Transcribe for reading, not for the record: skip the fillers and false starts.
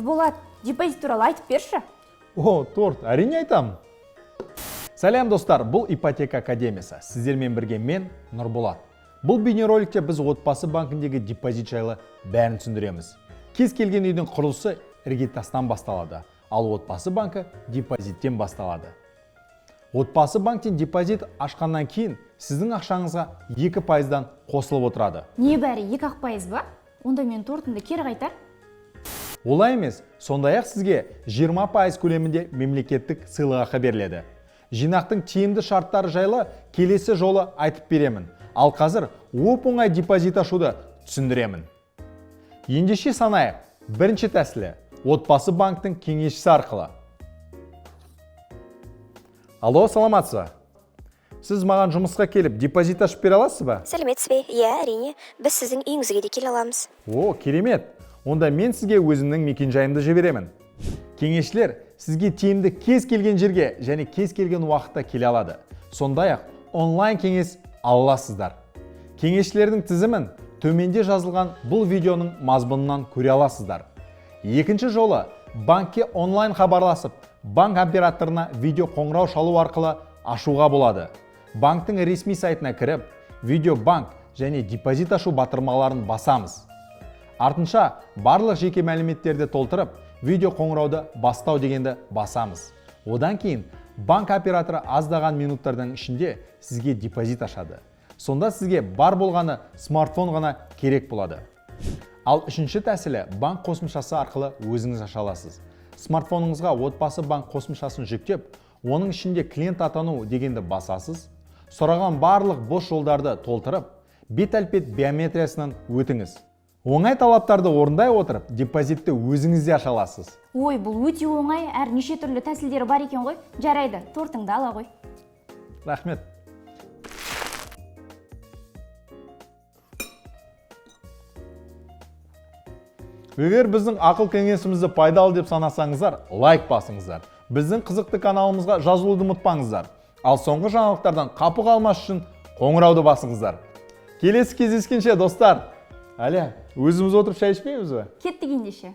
Болат, депозит туралы айтып берші. О, торт, әрине айтамын. Сәлем достар, бұл ипотека академиясы. Сіздермен бірге мен, Нұрболат. Бұл бейнероликте біз отбасы банкіндегі депозит жайлы бәрін түсіндіреміз. Кез келген үйдің құрылысы іргетастан басталады, ал отбасы банкі депозиттен басталады. Отбасы банктен депозит ашқаннан кейін сіздің ақшаңызға 2%-дан қосылып отырады. Не бәрі 2% ба? Онда мен тортымды кері қайтар? Олай емес, сондай-ақ сізге 20% көлемінде мемлекеттік сыйлықақы беріледі. Жинақтың тиімді шарттары жайлы келесі жолы айтып беремін. Ал қазір оп-оңай депозит ашуды түсіндіремін. Ендеше санайық. Бірінші тәсілі отбасы банктің кеңесшісі арқылы. Алло, саламатсыз ба? Сіз маған жұмысқа келіп депозит ашып бере аласыз ба? Сәлеметсіз бе? Иә, әрине. Біз сіздің үйіңізге де келе аламыз. О, керемет. Онда мен сізге өзімнің мекенжайымды жіберемін. Кеңесшілер сізге тиімді кез келген жерге және кез келген уақытта келе алады. Сондай-ақ онлайн кеңес ала аласыздар. Кеңесшілердің тізімін төменде жазылған бұл видеоның мазмұнынан көре аласыздар. Екінші жолы банкке онлайн хабарласып, банк операторына видео қоңырау шалу арқылы ашуға болады. Банктың ресми сайтына кіріп, видео банк және депозит ашу батырмаларын басамыз. Артынша барлық жеке мәліметтерді толтырып, видео қоңырауды бастау дегенді басамыз. Одан кейін банк операторы аздаған минуттардың ішінде сізге депозит ашады. Сонда сізге бар болғаны смартфон ғана керек болады. Ал үшінші тәсілі банк қосымшасы арқылы өзіңіз аша аласыз. Смартфоныңызға отбасы банк қосымшасын жүктеп, оның ішінде клиент атану дегенді басасыз. Сұраған барлық бос жолдарды толтырып, бет-әлпет биометриясынан өтіңіз. Оңай талаптарды орындай отырып, депозитті өзіңізде аша аласыз. Ой, бұл өте оңай, әр неше түрлі тәсілдері бар екен ғой. Жарайды, тортыңды ала ғой. Рахмет. Егер біздің ақыл кеңесімізді пайдалы деп санасаңыздар, лайк басыңыздар. Біздің қызықты каналымызға жазылуды ұмытпаңыздар. Ал соңғы жаңалықтардан қапы қалмас үшін қоңырауды басыңыздар. Келесі кездескенше достар. Әлия, өзіміз отырып шай ішпейміз бе? Кеттік ендеше.